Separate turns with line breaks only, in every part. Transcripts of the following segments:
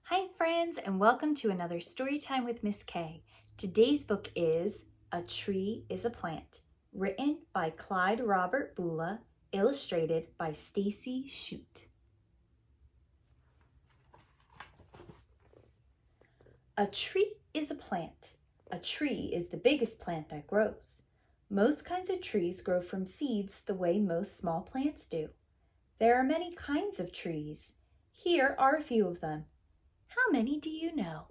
Hi friends, and welcome to another story time with Miss K. Today's book is A Tree is a Plant, written by Clyde Robert Bula, illustrated by Stacy Shute. A tree is a plant. A tree is the biggest plant that grows. Most kinds of trees grow from seeds the way most small plants do. There are many kinds of trees. Here are a few of them. How many do you know?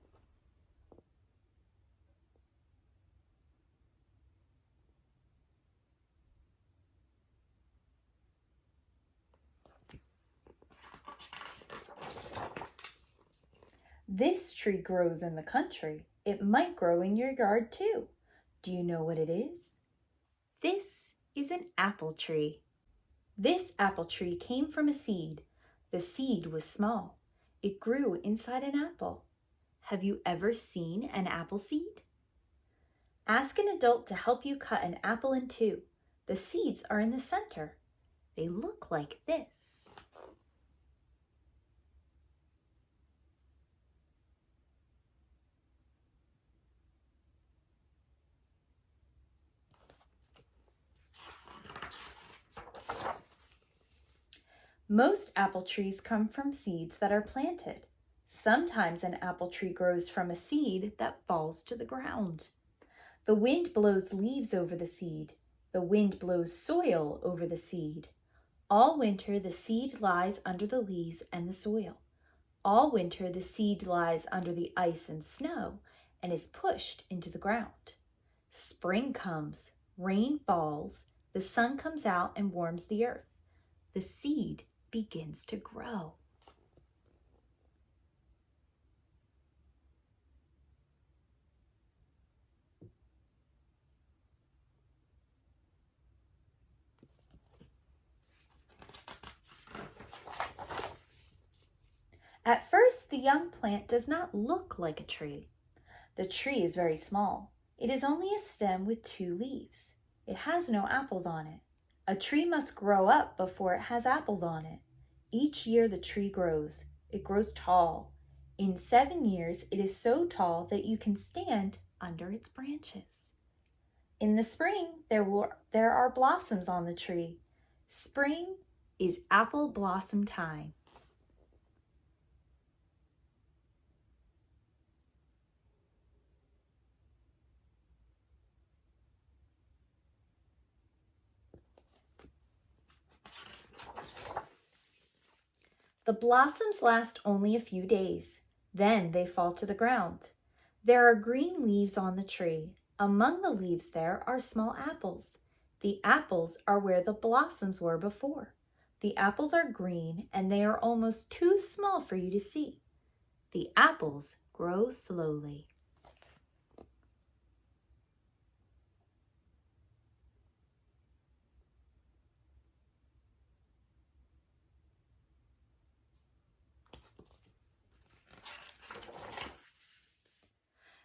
This tree grows in the country. It might grow in your yard too. Do you know what it is? This is an apple tree. This apple tree came from a seed. The seed was small. It grew inside an apple. Have you ever seen an apple seed? Ask an adult to help you cut an apple in two. The seeds are in the center. They look like this. Most apple trees come from seeds that are planted. Sometimes an apple tree grows from a seed that falls to the ground. The wind blows leaves over the seed. The wind blows soil over the seed. All winter the seed lies under the leaves and the soil. All winter the seed lies under the ice and snow and is pushed into the ground. Spring comes, rain falls, the sun comes out and warms the earth. The seed begins to grow. At first, the young plant does not look like a tree. The tree is very small. It is only a stem with two leaves. It has no apples on it. A tree must grow up before it has apples on it. Each year the tree grows. It grows tall. In 7 years, it is so tall that you can stand under its branches. In the spring, there are blossoms on the tree. Spring is apple blossom time. The blossoms last only a few days. Then they fall to the ground. There are green leaves on the tree. Among the leaves there are small apples. The apples are where the blossoms were before. The apples are green and they are almost too small for you to see. The apples grow slowly.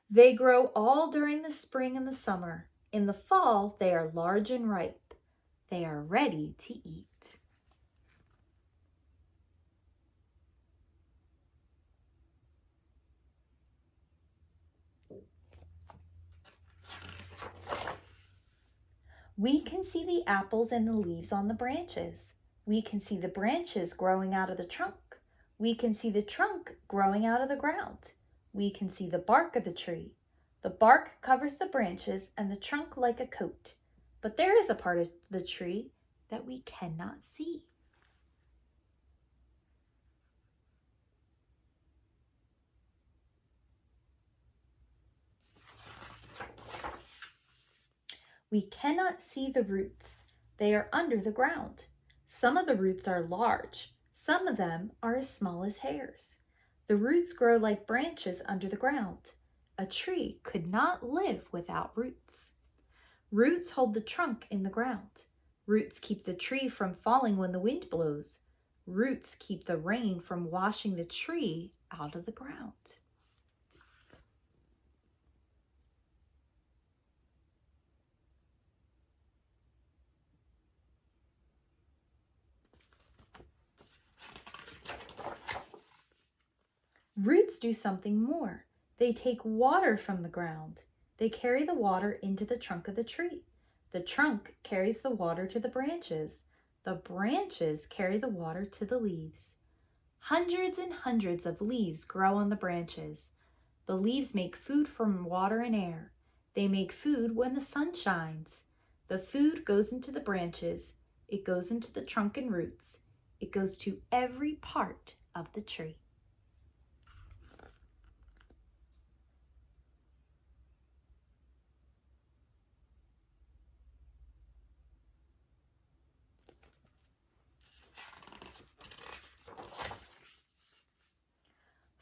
They grow all during the spring and the summer. In the fall, they are large and ripe. They are ready to eat. We can see the apples and the leaves on the branches. We can see the branches growing out of the trunk. We can see the trunk growing out of the ground. We can see the bark of the tree. The bark covers the branches and the trunk like a coat. But there is a part of the tree that we cannot see. We cannot see the roots. They are under the ground. Some of the roots are large. Some of them are as small as hairs. The roots grow like branches under the ground. A tree could not live without roots. Roots hold the trunk in the ground. Roots keep the tree from falling when the wind blows. Roots keep the rain from washing the tree out of the ground. Roots do something more. They take water from the ground. They carry the water into the trunk of the tree. The trunk carries the water to the branches. The branches carry the water to the leaves. Hundreds and hundreds of leaves grow on the branches. The leaves make food from water and air. They make food when the sun shines. The food goes into the branches. It goes into the trunk and roots. It goes to every part of the tree.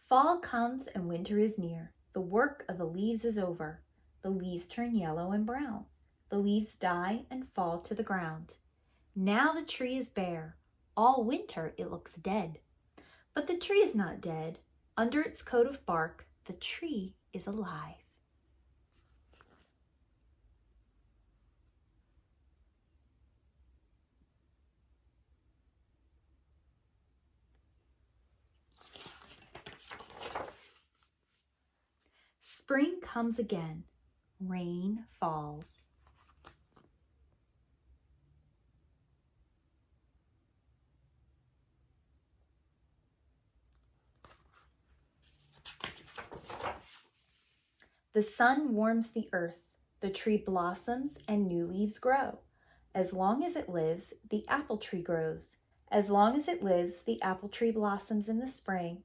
Fall comes and winter is near. The work of the leaves is over. The leaves turn yellow and brown. The leaves die and fall to the ground. Now the tree is bare. All winter it looks dead. But the tree is not dead. Under its coat of bark, the tree is alive. Spring comes again. Rain falls. The sun warms the earth. The tree blossoms and new leaves grow. As long as it lives, the apple tree grows. As long as it lives, the apple tree blossoms in the spring,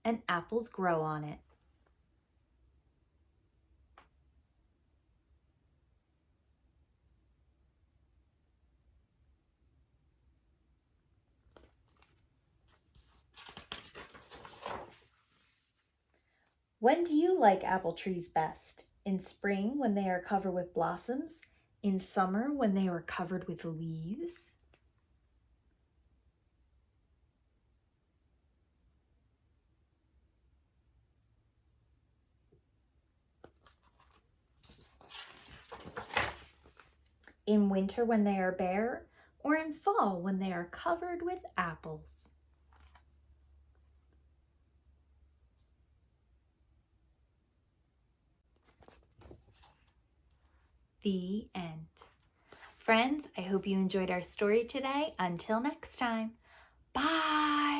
and apples grow on it. When do you like apple trees best? In spring when they are covered with blossoms? In summer when they are covered with leaves? In winter when they are bare? Or in fall when they are covered with apples? The end. Friends, I hope you enjoyed our story today. Until next time, bye!